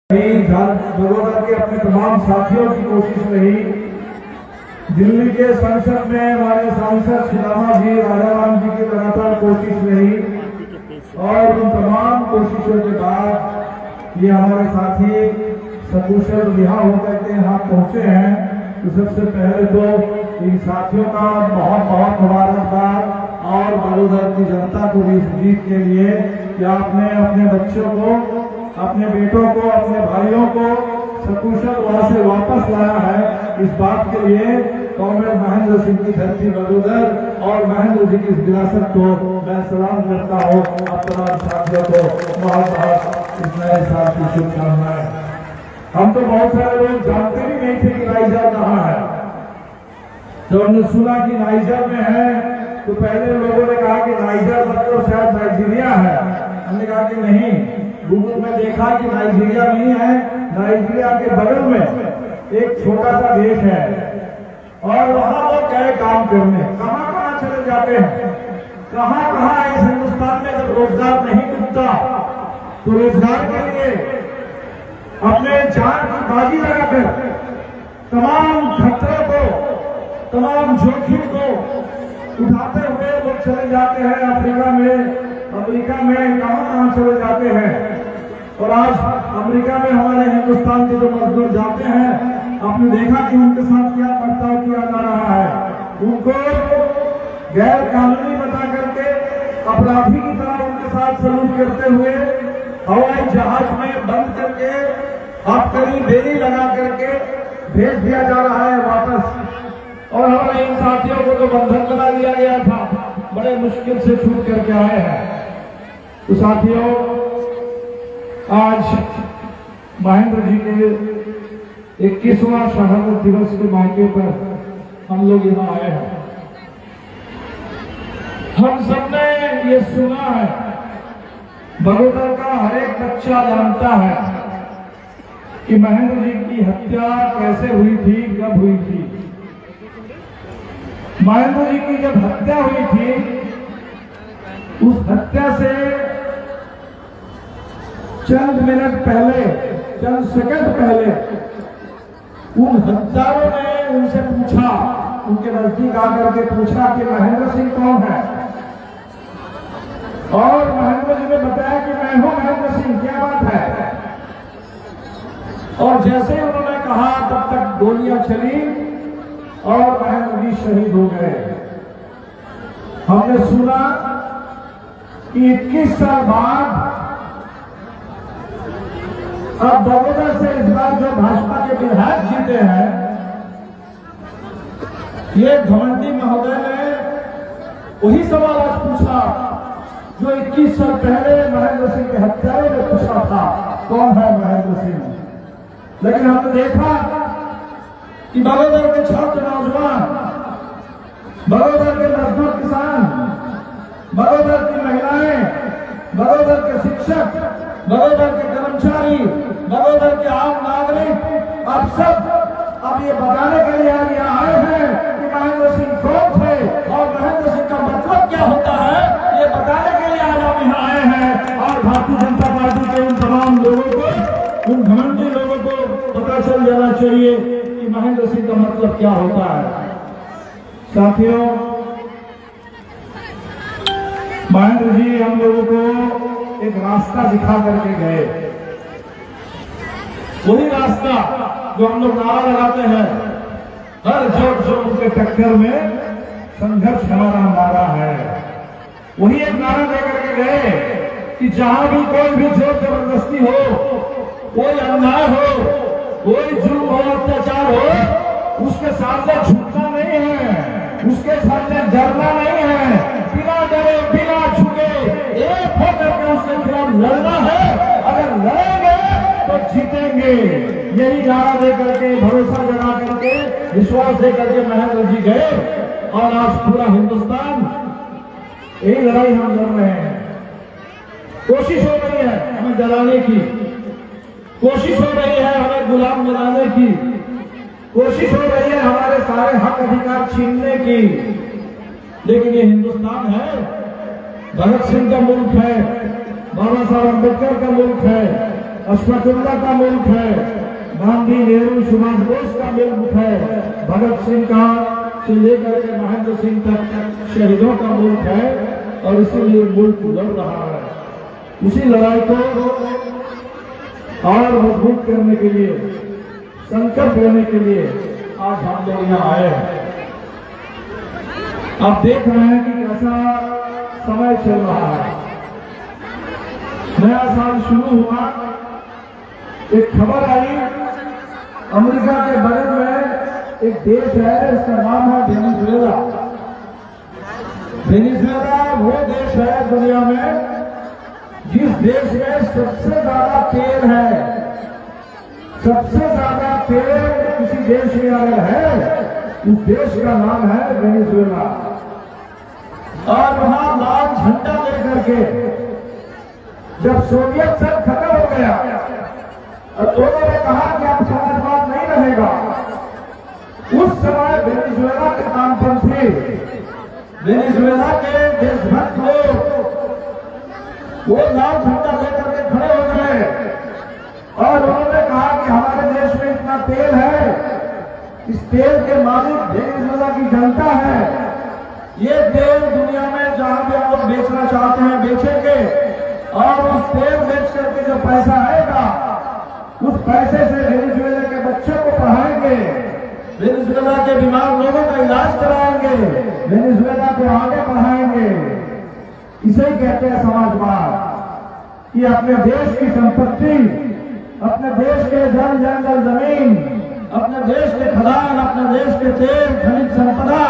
बड़ौदा के अपने तमाम साथियों की कोशिश रही। दिल्ली के संसद में हमारे सांसद सिलामा जी, राजाराम जी की लगातार कोशिश रही और उन तमाम कोशिशों के बाद ये हमारे साथी सकुशल रिहा होकर के यहाँ पहुंचे हैं। तो सबसे पहले तो इन साथियों का बहुत बहुत मुबारकबाद और बड़ौदा की जनता को भी इस जीत के लिए कि आपने अपने बच्चों को, अपने बेटों को, अपने भाइयों को सकुशल वहां से वापस लाया है। इस बात के लिए कॉमरेड महेंद्र सिंह की धरती बड़ौदा और महेंद्र जी की इस विरासत को मैं सलाम करता हूँ। आप तमाम साथियों को बहुत बहुत इस नए साल की शुभकामनाएं। हम तो बहुत सारे लोग जानते भी नहीं थे कि नाइजर कहाँ है। जब हमने सुना कि नाइजर में है तो पहले लोगों ने कहा कि नाइजर मतलब शायद नाइजीरिया है। हमने कहा कि नहीं, गूगल में देखा कि नाइजीरिया नहीं है, नाइजीरिया के बगल में एक छोटा सा देश है और वहां लोग गए काम करने। कहां कहां चले जाते हैं, कहां कहां इस हिंदुस्तान में जब रोजगार नहीं मिलता तो रोजगार के लिए अपने जान की बाजी लगाकर तमाम खतरों को, तमाम जोखिम को उठाते हुए लोग चले जाते हैं। अफ्रीका में कहां चले जाते हैं। और आज अमेरिका में हमारे हिंदुस्तान के जो मजदूर जाते हैं, आपने देखा कि उनके साथ क्या बर्ताव किया जा रहा है। उनको गैर कानूनी बता करके अपराधी की तरह उनके साथ सलूक करते हुए हवाई जहाज में बंद करके आबकारी देरी लगा करके भेज दिया जा रहा है वापस। और हमारे इन साथियों को जो बंधन बना दिया गया था, बड़े मुश्किल से छूट करके आए हैं। तो साथियों, आज महेंद्र जी के 21वां शहादत दिवस के मौके पर हम लोग यहाँ आए हैं। हम सबने ये सुना है, बड़ौदा का हर एक बच्चा जानता है कि महेंद्र जी की हत्या कैसे हुई थी, कब हुई थी। महेंद्र जी की जब हत्या हुई थी, उस हत्या से चंद मिनट पहले, चंद सेकंड पहले उन हत्यारों ने उनसे पूछा, उनके नजदीक आकर के पूछा कि महेंद्र सिंह कौन है। और महेंद्र जी ने बताया कि मैं हूं महेंद्र सिंह, क्या बात है। और जैसे ही उन्होंने कहा तब तक गोलियां चली और महेंद्र जी शहीद हो गए। हमने सुना कि 21 साल बाद अब बड़ौदा से इस बार जो भाजपा के विधायक जीते हैं, ये घमंडी महोदय ने वही सवाल आज पूछा जो 21 साल पहले महेंद्र सिंह के हत्यारों ने पूछा था, कौन है महेंद्र सिंह। लेकिन हमने देखा कि बड़ौदा के छात्र नौजवान, बड़ौदा के मजदूर किसान, बड़ौदा की महिलाएं, बड़ौदा के शिक्षक, बड़ौदा के कर्मचारी, बड़ौदा के आम नागरिक, आप सब अब ये बताने के लिए यहाँ आए हैं कि महेंद्र सिंह कौन थे और महेंद्र सिंह का मतलब क्या होता है, ये बताने के लिए आज हम यहाँ आए हैं। और भारतीय जनता पार्टी के उन तमाम लोगों को, उन घमंडी लोगों को पता चल जाना चाहिए कि महेंद्र सिंह का मतलब क्या होता है। साथियों, महेंद्र जी हम लोगों को एक रास्ता दिखा करके गए, वही रास्ता जो हम लोग नारा लगाते हैं, हर जोर के टक्कर में संघर्ष हमारा नारा है। वही एक नारा देकर के गए कि जहां भी कोई भी जोर जबरदस्ती हो, कोई अन्याय हो, कोई जुल्म और अत्याचार हो, उसके सामने झुकना नहीं है, उसके सामने डरना नहीं है, बिना डरे बिना झुके एक होकर के उसके खिलाफ लड़ना है। अगर लड़ेंगे तो जीतेंगे। यही नारा देकर के, भरोसा जगा करके, विश्वास देकर के महेंद्र जी गए और आज पूरा हिंदुस्तान यही लड़ाई हम लड़ रहे हैं। कोशिश हो रही है हमें डराने की, कोशिश हो रही है हमें गुलाम बनाने की, कोशिश हो रही है हमारे सारे हक अधिकार छीनने की। लेकिन ये हिंदुस्तान है, भगत सिंह का मुल्क है, बाबा साहब अम्बेडकर का मुल्क है, अश्वत्थामा का मुल्क है, गांधी, नेहरू, सुभाष बोस का मुल्क है, भगत सिंह का से लेकर के महेंद्र सिंह तक शहीदों का मुल्क है। और इसीलिए मुल्क लड़ रहा है। इसी लड़ाई को और मजबूत करने के लिए, संकल्प लेने के लिए आज हम लोग यहाँ आए हैं। आप देख रहे हैं कि कैसा समय चल रहा है। नया साल शुरू हुआ, एक खबर आई, अमेरिका के बगल में एक देश है, इसका नाम है वेनेजुएला। वेनेजुएला वो देश है दुनिया में जिस देश में सबसे ज्यादा तेल है। सबसे ज्यादा तेल किसी देश में अगर है, उस देश का नाम है वेनेजुएला। और वहां लाल झंडा लेकर के जब सोवियत संघ खत्म हो गया और उन्होंने कहा कि अब समाजवाद नहीं रहेगा, उस समय वेनेजुएला के वामपंथी, वेनेजुएला के देशभक्त लोग वो लाल झंडा लेकर के खड़े हो गए और उन्होंने कहा कि हमारे देश में इतना तेल है, इस तेल के मालिक वेनेजुएला की जनता है। ये तेल दुनिया में जहां भी हम लोग बेचना चाहते हैं बेचेंगे और उस तेल बेच करके जो पैसा आएगा उस पैसे से वेनेजुएला के बच्चों को पढ़ाएंगे, वेनेजुएला के बीमार लोगों का इलाज कराएंगे, वेनेजुएला को आगे बढ़ाएंगे। इसे ही कहते हैं समाजवाद, कि अपने देश की संपत्ति, अपने देश के जल जंगल जमीन, अपने देश के खदान, अपने देश के तेल खनिज संपदा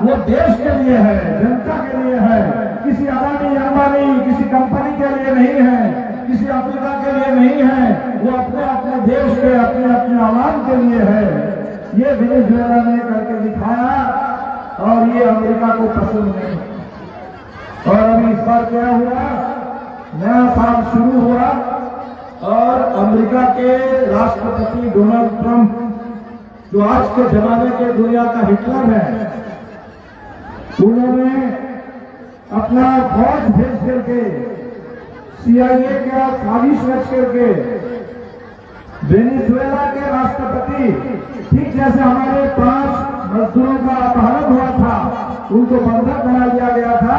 वो देश के लिए है, जनता के लिए है। किसी अदानी अंबानी, किसी कंपनी के लिए नहीं है, किसी अफ्रीका के लिए नहीं है, वो अपने अपने देश के, अपने अपने आवाम के लिए है। ये वेनेजुएला ने करके दिखाया और ये अमेरिका को पसंद नहीं। और अभी इस बार क्या हुआ, नया साल शुरू हुआ और अमेरिका के राष्ट्रपति डोनाल्ड ट्रंप, जो आज के जमाने के दुनिया का हिटलर है, उन्होंने अपना फौज भेज करके, CIA का साजिश रच करके वेनेजुएला के राष्ट्रपति, ठीक जैसे हमारे 5 मजदूरों का अपहरण हुआ था, उनको बंधक बना दिया गया था।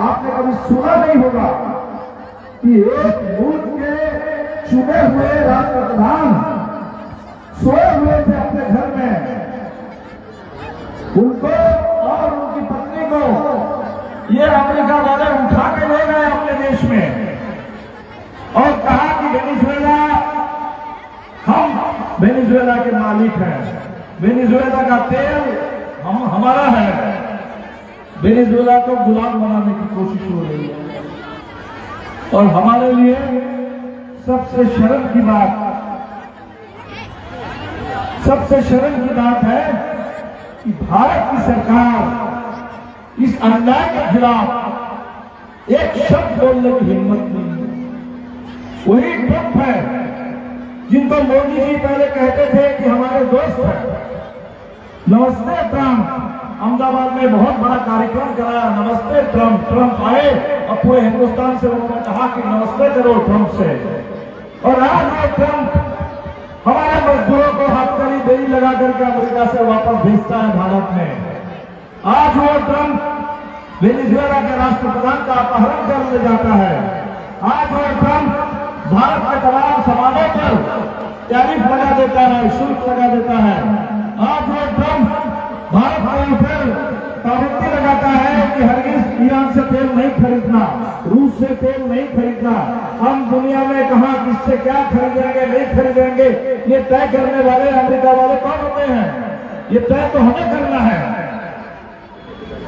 आपने कभी सुना नहीं होगा कि एक मुल्क के चुने हुए राष्ट्रप्रधान सोए हुए थे अपने घर में, उनको और उनकी पत्नी को ये अमेरिका वाले उठा के ले गए अपने देश में और कहा कि वेनेजुएला, हम वेनेजुएला के मालिक हैं, वेनेजुएला का तेल हमारा है। वेनेजुएला को गुलाम बनाने की कोशिश हो रही है। और हमारे लिए सबसे शर्म की बात है कि भारत की सरकार इस अन्याय के खिलाफ एक शब्द बोलने की हिम्मत नहीं है। वही ट्रंप है जिनको मोदी जी पहले कहते थे कि हमारे दोस्त हैं। नमस्ते ट्रंप, अहमदाबाद में बहुत बड़ा कार्यक्रम कराया, नमस्ते ट्रंप। ट्रंप आए और पूरे हिंदुस्तान से उन्होंने कहा कि नमस्ते करो ट्रंप से। और आज वो ट्रंप हमारे मजदूरों को हथकड़ी बेड़ी लगा करके अमेरिका से वापस भेजता है भारत में। आज वो ट्रंप वेनेजुएला के राष्ट्रप्रधान का अपहरण कर ले जाता है। आज वो ट्रंप भारत के तमाम सामानों पर टैरिफ लगा देता है, शुल्क लगा देता है। आज वो ट्रंप भारत के ऊपर पाबंदी लगाता है कि हरगिज ईरान से तेल नहीं खरीदना, रूस से तेल नहीं खरीदना। हम दुनिया में कहां किससे क्या खरीदेंगे नहीं खरीदेंगे, ये तय करने वाले अमेरिका वाले कौन होते हैं? ये तय तो हमें करना है।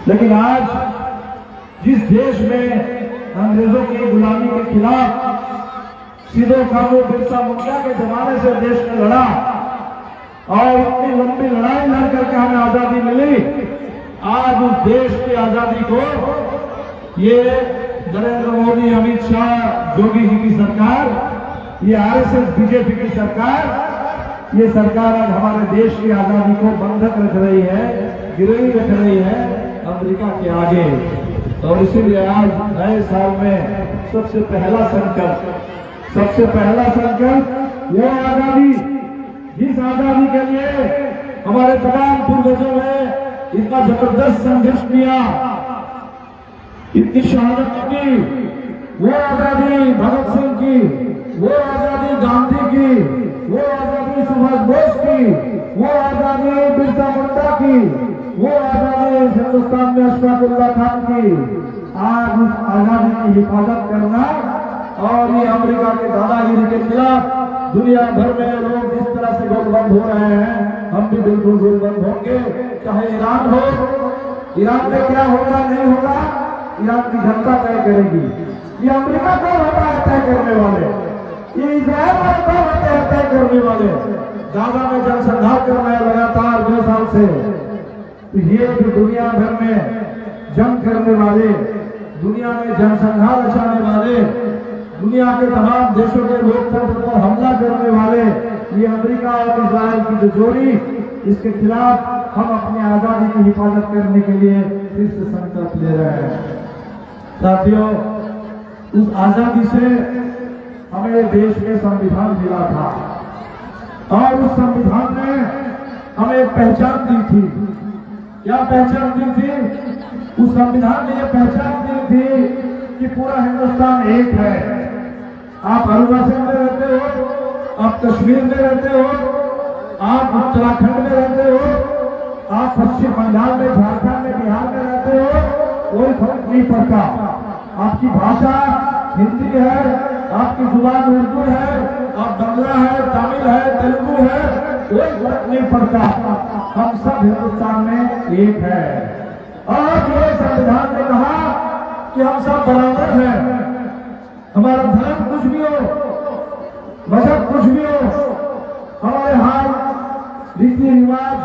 लेकिन आज जिस देश में अंग्रेजों की गुलामी के खिलाफ सीधे कानून बिरसा मुंडा के जमाने से देश ने लड़ा और इतनी लंबी लड़ाई लड़ करके हमें आजादी मिली, आज उस देश की आजादी को ये नरेंद्र मोदी, अमित शाह, योगी जी की सरकार, ये RSS बीजेपी की सरकार, ये सरकार आज हमारे देश की आजादी को बंधक रख रही है, गिरवी रख रही है अमेरिका के आगे। और इसीलिए आज नए साल में सबसे पहला संकल्प सबसे पहला संकल्प वो आजादी, जिस आजादी के लिए हमारे तमाम पूर्वजों ने इतना जबरदस्त संघर्ष किया, इतनी शहादत की, वो आजादी भगत सिंह की, वो आजादी गांधी की, वो आजादी सुभाष बोस की, वो आजादी बिरसा मुंडा की, वो आजादी हिंदुस्तान में अशफाकुल्लाह खान की। आज उस आजादी की हिफाजत करना और ये अमेरिका के दादागिरी के खिलाफ दुनिया भर में लोग जिस तरह से गोलबंद हो रहे हैं, हम भी बिल्कुल गोलबंद होंगे। चाहे ईरान हो, ईरान में क्या होगा नहीं होगा ईरान की जनता तय करेगी। ये अमेरिका कौन होता है तय करने वाले, ये इजराइल कौन होते हैं तय करने वाले। गाजा में जनसंहार कर रहे हैं लगातार 2 साल से। तो ये जो दुनिया भर में जंग करने वाले, दुनिया में जनसंहार रचाने वाले, दुनिया के तमाम देशों के लोकतंत्र पर हमला करने वाले ये अमेरिका और इजराइल की जो जोड़ी, इसके खिलाफ हम अपनी आजादी की हिफाजत करने के लिए फिर से संकल्प ले रहे हैं। साथियों, उस आजादी से हमें देश में संविधान मिला था और उस संविधान ने हमें एक पहचान दी थी। क्या पहचान दी थी? उस संविधान ने यह पहचान दी थी कि पूरा हिंदुस्तान एक है। आप अरुणाचल में रहते हो, आप कश्मीर में रहते हो, आप उत्तराखंड में रहते हो, आप पश्चिम बंगाल में, झारखंड में, बिहार में रहते हो, कोई फर्क नहीं पड़ता। आपकी भाषा हिंदी है, आपकी जुबान उर्दू है, आप बंगला है, तमिल है, तेलुगु है, कोई फर्क नहीं पड़ता। हम सब हिंदुस्तान में एक है। और ये संविधान ने कहा कि हम सब बराबर हैं। हमारा धर्म कुछ भी हो, मजहब कुछ भी हो, हमारे हाल, रीति रिवाज,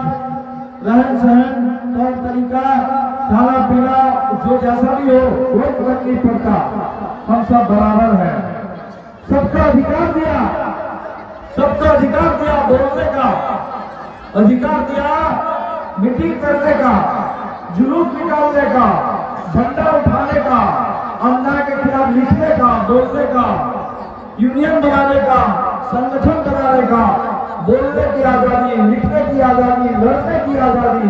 रहन सहन, तौर तरीका, खाना पीना, जो जैसा भी हो, कोई फर्क नहीं पड़ता। हम सब बराबर हैं। सबका अधिकार दिया, सबका अधिकार दिया बोलने का, अधिकार दिया मीटिंग करने का, जुलूस निकालने का, झंडा उठाने का, अन्याय के खिलाफ लिखने का, बोलने का, यूनियन बनाने का, संगठन बनाने का, बोलने की आजादी, लिखने की आजादी, लड़ने की आजादी,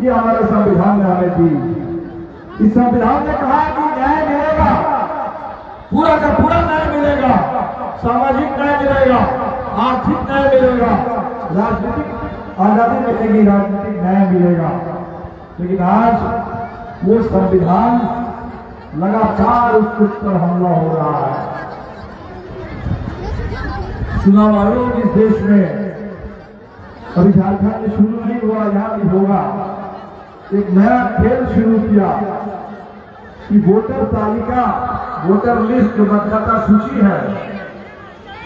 ये हमारे संविधान ने हमें दी। इस संविधान ने कहा कि न्याय मिलेगा, पूरा का पूरा न्याय मिलेगा, सामाजिक न्याय मिलेगा, आर्थिक न्याय मिलेगा, राजनीतिक आजादी मिलेगी, राजनीतिक न्याय मिलेगा। लेकिन आज वो संविधान लगातार उसके ऊपर हमला हो रहा है। चुनाव आयोग इस देश में, अभी झारखंड में शुरू नहीं हुआ, यहां भी होगा, एक नया खेल शुरू किया कि वोटर तालिका, वोटर लिस्ट, जो मतदाता सूची है,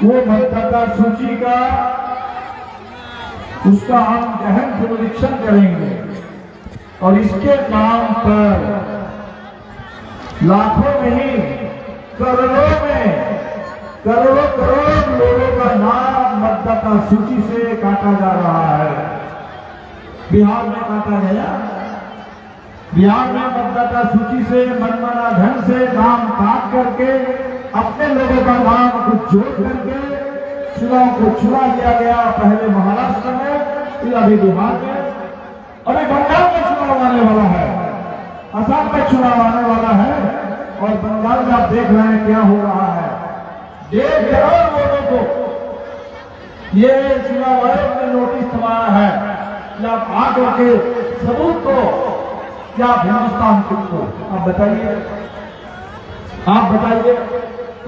वो मतदाता सूची का उसका हम गहन पुनरीक्षण करेंगे और इसके नाम पर लाखों नहीं, करोड़ों में, करोड़ों करोड़ लोगों का नाम मतदाता सूची से काटा जा रहा है। बिहार में काटा गया, बिहार में मतदाता सूची से मनमाना ढंग से नाम काट करके अपने लोगों का नाम कुछ जोड़ करके चुनाव को चुना लिया गया। पहले महाराष्ट्र में, फिर अभी बिहार में, अभी बंगाल में चुनाव आने वाला है, असम में चुनाव आने वाला है और बंगाल में आप देख रहे हैं क्या हो रहा है। 1.5 करोड़ लोगों को ये चुनाव आयोग ने नोटिस थमाया है कि आप आकर के सबूत को, क्या हिंदुस्तान को आप बताइए, आप बताइए,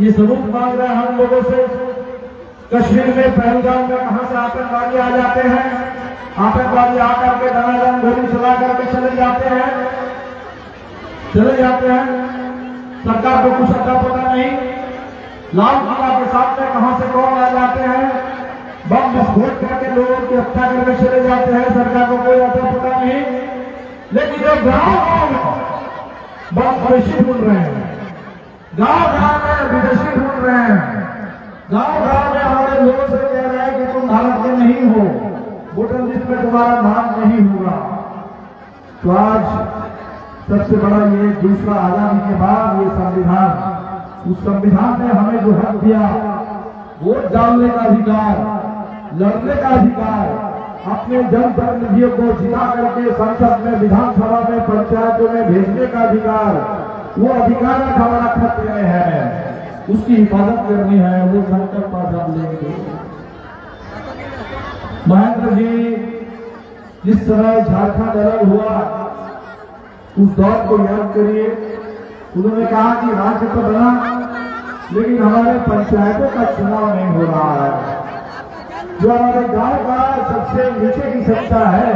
ये सबूत मांग रहे हैं हम लोगों से। कश्मीर में पहलगाम में कहां से आतंकवादी आ जाते हैं, आतंकवादी आकर के धनाधन गोली चला करके चले जाते हैं, चले जाते हैं, सरकार को कुछ अता पता नहीं। लाल किला के सामने कहां से कौन आ जाते हैं, बम विस्फोट करके लोगों की हत्या करके चले जाते हैं, सरकार को कोई अता पता नहीं। लेकिन जो गांव बम विदेशी ढूंढ रहे हैं, गांव में विदेशी ढूंढ रहे हैं, गांव में हमारे लोगों से कह रहे हैं कि तुम भारत के नहीं हो, वोटर लिस्ट में तुम्हारा नाम नहीं होगा। तो आज सबसे बड़ा ये दूसरा आजादी के बाद ये संविधान, उस संविधान ने हमें जो हक दिया वोट डालने का अधिकार, लड़ने का अधिकार, अपने जनप्रतिनिधियों को जिता करके संसद में, विधानसभा में, पंचायतों में भेजने का अधिकार, वो अधिकार हमारा खतरे में है, उसकी हिफाजत करनी है, वो संकल्प आज हम लेंगे। महेंद्र जी जिस समय झारखंड अलग हुआ उस दौर को याद करिए। उन्होंने कहा कि राज्य तो बना लेकिन हमारे पंचायतों का चुनाव नहीं हो रहा है। जो हमारे गांव का सबसे नीचे की सत्ता है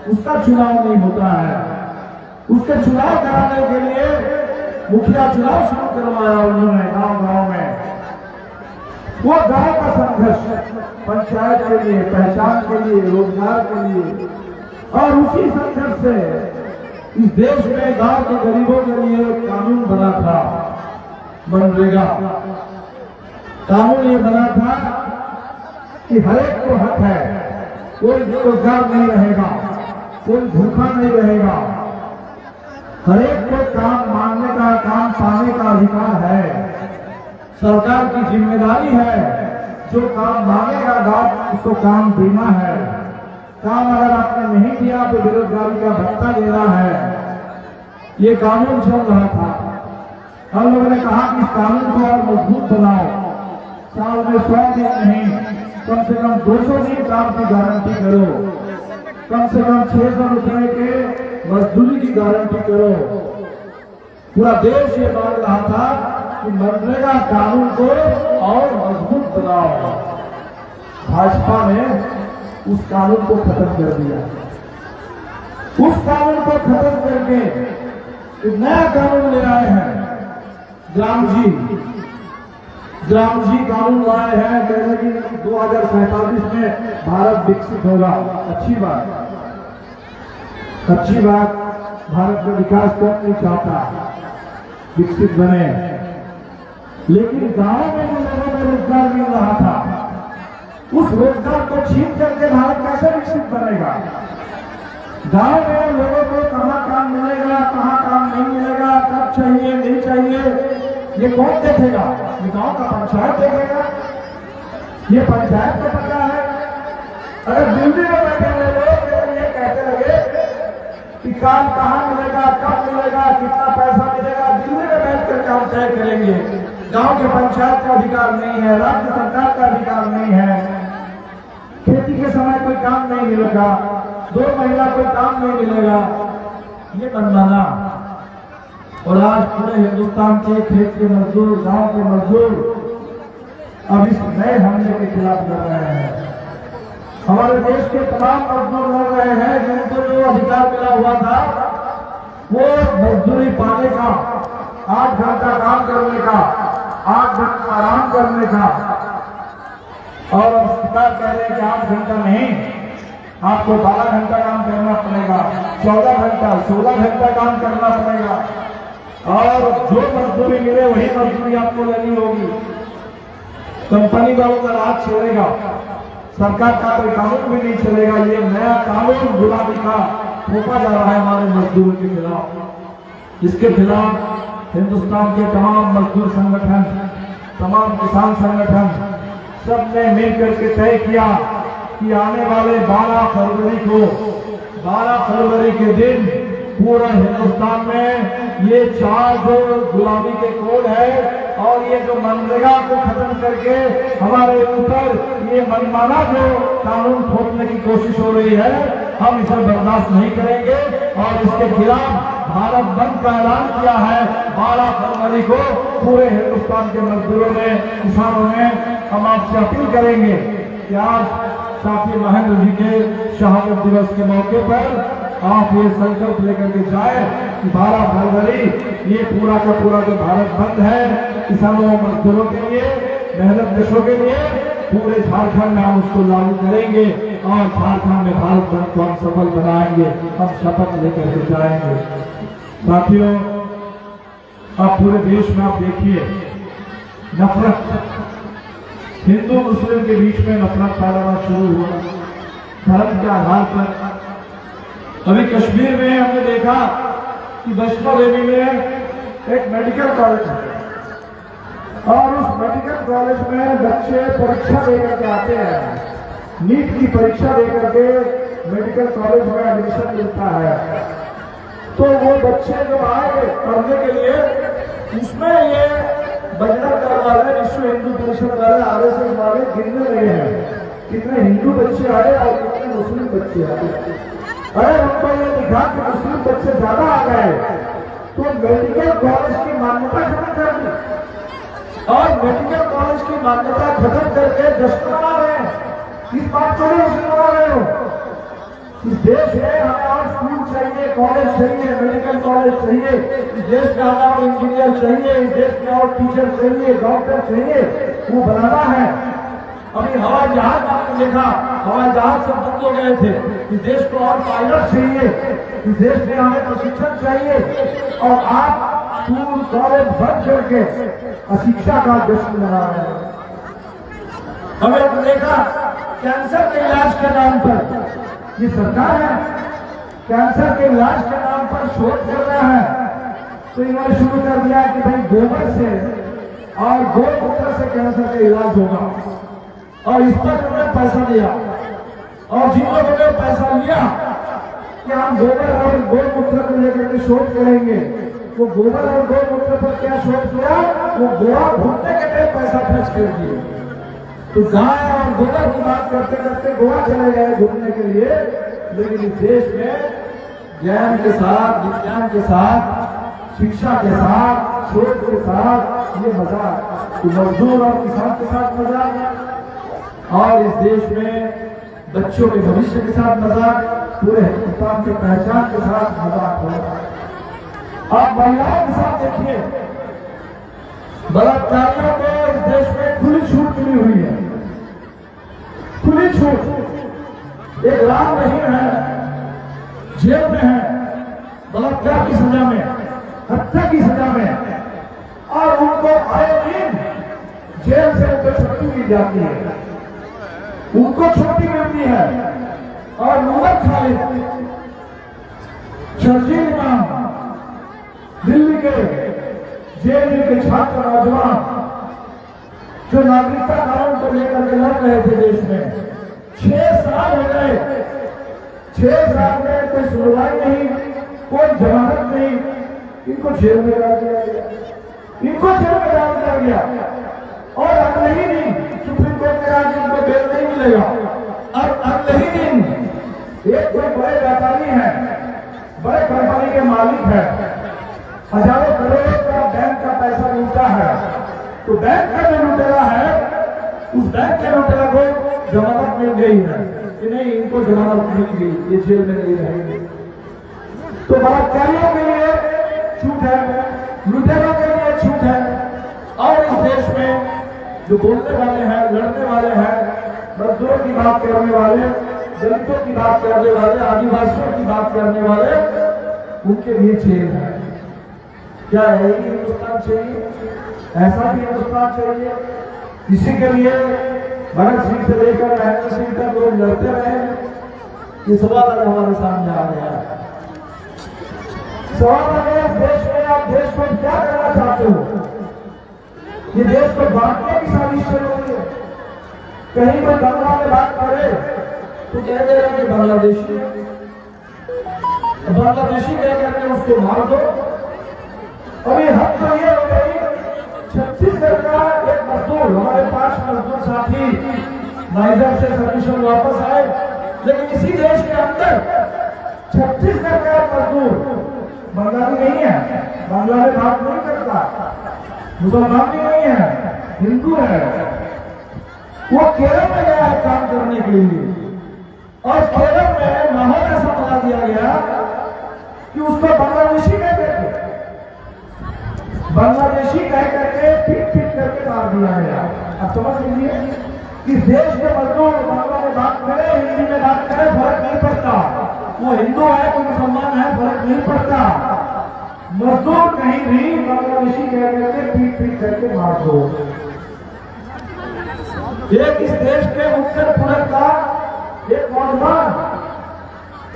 उसका चुनाव नहीं होता है। उसके चुनाव कराने के लिए मुखिया चुनाव शुरू करवाया उन्होंने गांव-गांव में। वो गांव का संघर्ष पंचायत के लिए, पहचान के लिए, रोजगार के लिए, और उसी संघर्ष से इस देश में गांव के गरीबों के लिए कानून बना था, मनरेगा कानून। ये बना था कि हर एक को हक है, कोई बेरोजगार नहीं रहेगा, कोई भूखा नहीं रहेगा, हर एक को काम मांगने का, काम पाने का अधिकार है। सरकार की जिम्मेदारी है जो काम मांगेगा गांव उसको काम देना है। काम अगर आपने नहीं दिया तो बेरोजगारी का भत्ता देना है। ये कानून चल रहा था। हम लोगों ने कहा कि इस कानून को और मजबूत बनाओ, साल में 100 दिन नहीं, कम से कम 200 दिन काम की गारंटी करो, कम से कम 600 रुपए के मजदूरी की गारंटी करो। पूरा देश ये मांग रहा था कि मनरेगा कानून को और मजबूत बनाओ। भाजपा ने उस कानून को खत्म कर दिया। उस कानून को खत्म करके एक नया कानून ले आए हैं, ग्राम जी कानून लाए हैं। कहने की 2047 में भारत विकसित होगा। अच्छी बात। भारत में विकास कौन नहीं चाहता, विकसित बने। लेकिन गांव में जो लोगों को रोजगार मिल रहा था उस रोजगार को छीन करके भारत कैसे विकसित बनेगा? गांव में लोगों को कहाँ काम मिलेगा, कहाँ काम नहीं मिलेगा, कब चाहिए नहीं चाहिए, ये कौन देखेगा? ये गांव का पंचायत देखेगा। ये पंचायत को पता है। अगर दिल्ली में बैठे हुए लोग ये कहते लगे कि काम कहाँ मिलेगा, कब मिलेगा, कितना पैसा मिलेगा, दिल्ली में बैठ कर काम तय करेंगे। गांव के पंचायत का अधिकार नहीं है, राज्य सरकार का अधिकार नहीं है। खेती के समय कोई काम नहीं मिलेगा, 2 महीना कोई काम नहीं मिलेगा, ये मनमाना। और आज पूरे हिंदुस्तान के खेत के मजदूर, गांव के मजदूर अब इस नए हमले के खिलाफ लड़ रहे हैं। हमारे देश के तमाम मजदूर लड़ रहे हैं जिनको जो अधिकार मिला हुआ था वो मजदूरी पाने का, 8 घंटा काम करने का, 8 घंटा आराम करने का। और अब सरकार कह रहे हैं कि 8 घंटा नहीं, आपको 12 घंटा काम करना पड़ेगा, 14 घंटा, 16 घंटा काम करना पड़ेगा। और जो मजदूरी मिले वही मजदूरी आपको लेनी होगी। कंपनी वालों का राज चलेगा, सरकार का कोई कानून भी नहीं चलेगा। ये नया कानून गुलामी का थोपा जा रहा है हमारे मजदूरों के खिलाफ। इसके खिलाफ हिंदुस्तान के तमाम मजदूर संगठन, तमाम किसान संगठन सबने मिलकर के तय किया कि आने वाले 12 फरवरी के दिन पूरा हिंदुस्तान में ये 4 जो गुलामी के कोड है और ये जो मनरेगा को खत्म करके हमारे ऊपर ये मनमाना जो कानून थोपने की कोशिश हो रही है, हम इसे बर्दाश्त नहीं करेंगे और इसके खिलाफ भारत बंद का ऐलान किया है 12 फरवरी को। पूरे हिंदुस्तान के मजदूरों ने, किसानों ने, हम आपसे अपील करेंगे कि आज साथी महेंद्र जी के शहादत दिवस के मौके पर आप ये संकल्प लेकर के जाए कि 12 फरवरी ये पूरा का पूरा जो भारत बंद है किसानों और मजदूरों के लिए, मेहनत देशों के लिए, पूरे झारखंड में हम उसको लागू करेंगे और झारखंड में भारत बंद को हम सफल बनाएंगे। हम शपथ लेकर के जाएंगे। साथियों, अब पूरे देश में आप देखिए नफरत, हिंदू मुस्लिम के बीच में नफरत फैलाना शुरू हुआ धर्म के आधार पर। अभी कश्मीर में हमने देखा कि वैष्णो देवी में एक मेडिकल कॉलेज है और उस मेडिकल कॉलेज में बच्चे परीक्षा देकर के आते हैं, नीट की परीक्षा देकर के मेडिकल कॉलेज में एडमिशन मिलता है। तो वो बच्चे जो आए पढ़ने के लिए, उसमें ये बजरंग दल वाले, विश्व हिंदू परिषद वाले, आरएसएस वाले गिनने लगे हैं कितने हिंदू बच्चे आए और कितने मुस्लिम बच्चे आए। अरे उनको ये दिखा कि मुस्लिम बच्चे ज्यादा आ गए तो मेडिकल कॉलेज की मान्यता खत्म कर दी, और मेडिकल कॉलेज की मान्यता खत्म करके जश्न मना रहे हैं। इस बात को नहीं मना रहे हो। इस देश में हमें और स्कूल चाहिए, कॉलेज चाहिए, मेडिकल कॉलेज चाहिए, इस देश में हमें और इंजीनियर चाहिए, इस देश में और टीचर चाहिए, डॉक्टर चाहिए, वो बनाना है। अभी हवाई जहाज आपने देखा, हवाई जहाज सब बंद हो गए थे। इस देश को और पायलट चाहिए, इस देश में हमें प्रशिक्षण चाहिए, और आप स्कूल कॉलेज बंद करके अशिक्षा का जश्न मना रहे हैं। हमें देखा कैंसर के इलाज के नाम पर ये सरकार है, कैंसर के इलाज के नाम पर शोध कर रहा है, तो इन्होंने शुरू कर दिया कि भाई गोबर से और गौमूत्र से कैंसर का इलाज होगा, और इस पर उन्होंने पैसा दिया। और जिन लोगों ने पैसा लिया कि हम गोबर और गौमूत्र को लेकर के शोध करेंगे, वो गोबर और गौमूत्र पर क्या शोध किया, वो गोवा घूमने के लिए पैसा खर्च कर दिए। तो गाय और गोबर की बात करते करते गोवा चले गए घूमने के लिए, लेकिन इस देश में ज्ञान के साथ, विज्ञान के साथ, शिक्षा के साथ, शोध के साथ ये मजाक, तो मजदूर और किसान के साथ मजाक, और इस देश में बच्चों के भविष्य के साथ मजाक, पूरे हिंदुस्तान की पहचान के साथ मजाक हो रहा है। आप महिलाओं के साथ देखिए, बलात्कारियों को इस देश में खुली छूट मिली हुई है, खुली छूट। एक राम रहीम है, जेल में है, बलात्कार की सजा में, हत्या की सजा में, और उनको आए दिन जेल से उनको छुट्टी मिल जाती है, उनको छुट्टी मिलती है। और नूर खालिद, शर्जील इमाम, दिल्ली के जेएनयू के छात्र नौजवान जो नागरिकता कानून को लेकर के लड़ रहे थे देश में, 6 साल हो गए, 6 साल में कोई सुनवाई नहीं, कोई जमानत नहीं, इनको जेल में डाल दिया गया, इनको जेल में डाल दिया गया। और अगले ही दिन सुप्रीम कोर्ट के राज्य इनको बेल नहीं मिलेगा, और अगले ही दिन एक कोई बड़े व्यापारी है, बड़े कंपनी के मालिक है, हजारों करोड़ का बैंक का पैसा लूटा है, तो बैंक का जो लुटेरा है, उस बैंक के लुटेरा को जमानत मिल गई है कि नहीं, इनको जमानत मिल गई, ये जेल में नहीं रहेंगे। तो बलात्कारियों के लिए छूट है, लुटेरों के लिए छूट है, और इस देश में जो बोलने वाले हैं, लड़ने वाले हैं, मजदूरों की बात करने वाले, दलितों की बात करने वाले, आदिवासियों की बात करने वाले, उनके लिए जेल है। क्या है हिंदुस्तान चाहिए? ऐसा भी हिंदुस्तान चाहिए? इसी के लिए भगत सिंह से लेकर महेंद्र सिंह तक लोग लड़ते रहे। ये सवाल आज हमारे सामने आ गया है। सवाल है, देश में आप देश को क्या करना चाहते हो? ये देश को बांटने की साजिश चल रही है। कहीं कोई बंगला में बात करे तो कह दे रहे हैं बांग्लादेशी, बांग्लादेशी कह करके उसको मार दो। अभी हद तो ये हो गई, छत्तीसगढ़ का एक मजदूर, हमारे 5 मजदूर साथी नाइजर से सर्विसन वापस आए, लेकिन इसी देश के अंदर छत्तीसगढ़ का मजदूर बंगाली नहीं है, बांग्ला में बात नहीं करता, मुसलमान भी नहीं है, हिंदू है, वो केरल में गया है काम करने के लिए, और केरल में माहौल ऐसा बना दिया गया कि उसको बांग्लादेशी कहते थे, बांग्लादेशी कह करके पीट करके मार दिया गया। अब समझ लीजिए कि देश के मजदूर बांग्ला में बात करे, हिंदी में बात करे, फर्क नहीं पड़ता, वो हिंदू है कोई मुसलमान है, फर्क नहीं पड़ता। मजदूर कहीं भी बांग्लादेशी कह करके पीट करके मार दो। एक इस देश के उत्तर पूरब का एक नौजवान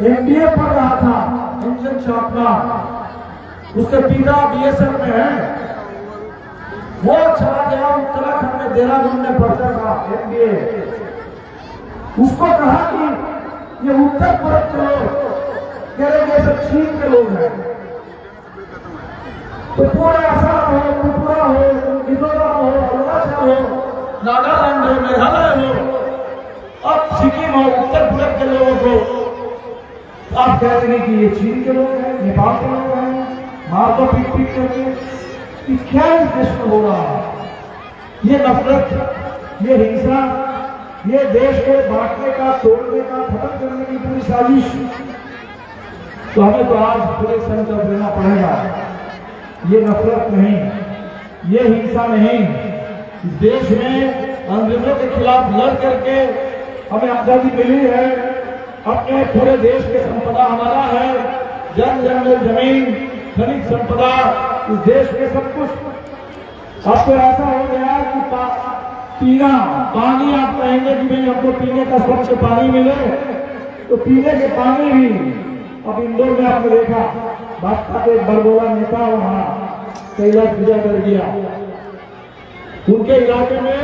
एमबीए पढ़ रहा था, इंजन शॉप का, उसके पिता बीएसएफ में है, वो चला गया उत्तराखंड में, देहरादून में पढ़ता था MBA। उसको कहा कि ये उत्तर पूर्व के लोग कह रहे हैं सब चीन के लोग हैं, तो पूरा आसाम हो, त्रिपुरा हो, मिजोरम हो, अरुणाचल हो, नागालैंड हो, मेघालय हो, अब सिक्किम हो, उत्तर पूर्व के लोगों को आप कह रहे हैं कि ये चीन के लोग हैं, नेपाल के लोग हैं, मार दो पीट पीट करके। क्या इस देश में हो रहा है? ये नफरत, ये हिंसा, ये देश को बांटने का, तोड़ने का, खत्म करने की पूरी साजिश। तो हमें तो आज पूरे संकल्प लेना पड़ेगा, ये नफरत नहीं, ये हिंसा नहीं। इस देश में अंग्रेजों के खिलाफ लड़ करके हमें आजादी मिली है, अपने पूरे देश की संपदा हमारा है, जन जंगल जमीन खनिज संपदा इस देश में सब कुछ। अब तो ऐसा हो गया कि पीना पानी आप कहेंगे कि भाई हमको पीने का स्वच्छ पानी मिले, तो पीने के पानी भी अब इंदौर में आपने देखा, भाजपा के बरगोला नेता वहां कैलाश पूजा कर दिया, उनके इलाके में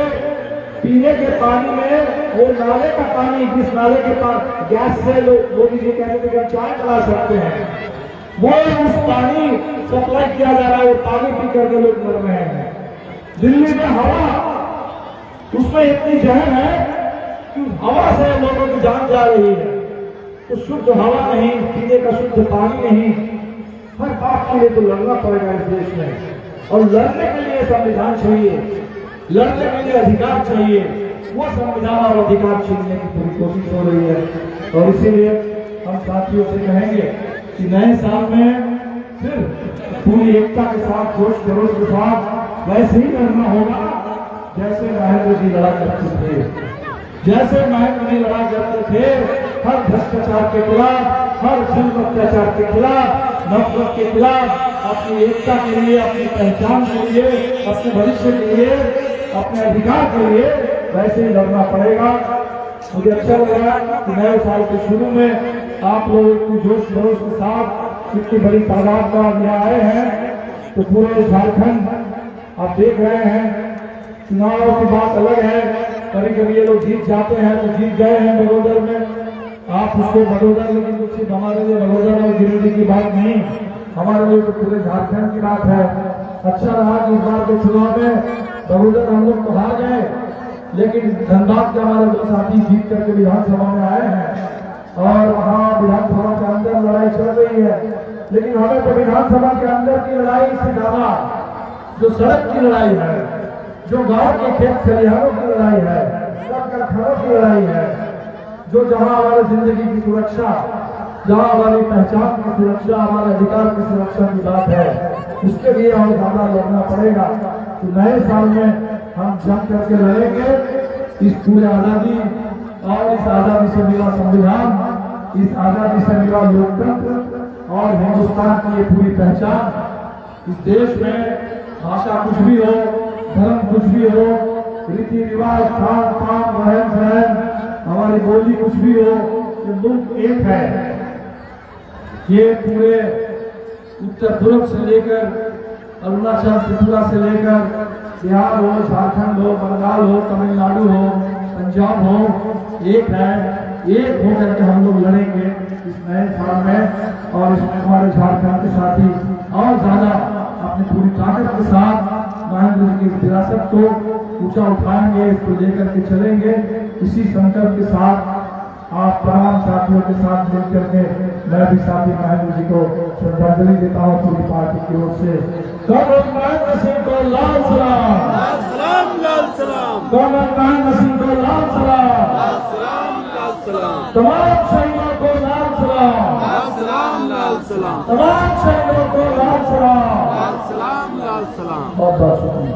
पीने के पानी में वो नाले का पानी, जिस नाले के पास गैस से लोग मोदी जी कहते थे कि हम चाय चला सकते हैं, वो उस पानी सप्लाई किया जा रहा है, वो पानी पी करके लोग मर रहे हैं। दिल्ली में हवा, उसमें इतनी जहर है कि हवा से लोगों की जान जा रही है। तो शुद्ध हवा नहीं, पीने का शुद्ध पानी नहीं, हर बात के लिए तो लड़ना पड़ेगा इस देश में। और लड़ने के लिए संविधान चाहिए, लड़ने के लिए अधिकार चाहिए। वो संविधान और अधिकार छीनने की पूरी कोशिश हो रही है। और इसीलिए हम साथियों से कहेंगे कि नए साल में फिर पूरी एकता के साथ, जोश खरोश के साथ वैसे ही लड़ना होगा जैसे महेंद्र जी लड़ा करते थे, जैसे महेंद्र जी लड़ा करते थे, हर भ्रष्टाचार के खिलाफ, हर जुल्म अत्याचार के खिलाफ, नफरत के खिलाफ, अपनी एकता के लिए, अपनी पहचान के लिए, अपने भविष्य के लिए, अपने अधिकार के लिए वैसे ही लड़ना पड़ेगा। मुझे अच्छा लगा कि नए साल के शुरू में आप लोग इतनी जोश खरोश के साथ इतनी बड़ी तादाद में यहाँ आए हैं। तो पूरे झारखंड आप देख रहे हैं, चुनाव की बात अलग है, कभी कभी ये लोग जीत जाते हैं, तो जीत गए हैं बड़ौदा में, आप उसको बड़ौदा, लेकिन सिर्फ हमारे लिए बड़ौदा और गिरिडीह की बात नहीं, हमारे लिए तो पूरे झारखंड की बात है। अच्छा रहा कि इस बार के चुनाव में बड़ौदा हम लोग तो हार गए, लेकिन धनबाद के हमारे दो साथी जीत करके विधानसभा में आए हैं, और वहाँ विधानसभा के अंदर लड़ाई चल रही है। लेकिन हमें तो विधानसभा के अंदर की लड़ाई से ज्यादा जो सड़क की लड़ाई है, जो गांव के खेत खलिहानों की लड़ाई है, कारखानों की लड़ाई है, जो जहां हमारे जिंदगी की सुरक्षा, जहां हमारी पहचान की सुरक्षा, हमारे अधिकार की सुरक्षा की बात है, उसके लिए हमें ज्यादा लड़ना पड़ेगा। तो नए साल में हम जंग करके लड़ेंगे इस पूरे आजादी और इस आजादी से मिला संविधान, इस आजादी से मिला लोकतंत्र और हिंदुस्तान की ये पूरी पहचान। इस देश में भाषा कुछ भी हो, धर्म कुछ भी हो, रीति रिवाज, खान पान, रहन सहन, हमारी बोली कुछ भी हो, ये मुल्क एक है। ये पूरे उत्तर पूर्व से लेकर अरुणाचल, त्रिपुरा से लेकर बिहार हो, झारखंड हो, बंगाल हो, तमिलनाडु हो, पंजाब हो, एक है। एक होकर के हम लोग लड़ेंगे इस नए साल में, और इसमें हमारे झारखंड के साथी और ज्यादा अपनी पूरी ताकत के साथ महेंद्र जी की विरासत को ऊंचा उठाएंगे, इसको लेकर के चलेंगे। इसी संकल्प के साथ आप तमाम साथियों के साथ मिलकर के मैं भी साथी महेंद्र जी को श्रद्धांजलि देता हूँ पूरी पार्टी की ओर से। कॉमरेड महेंद्र सिंह को लाल सलाम, लाल सलाम, लाल सलाम। कॉमरेड महेंद्र सिंह को लाल सलाम, लाल सलाम, लाल सलाम। तमाम शहीदों को लाल सलाम, लाल सलाम, लाल सलाम। तमाम शहीदों को लाल सलाम, लाल सलाम, लाल सलाम। बहुत बहुत शुक्रिया।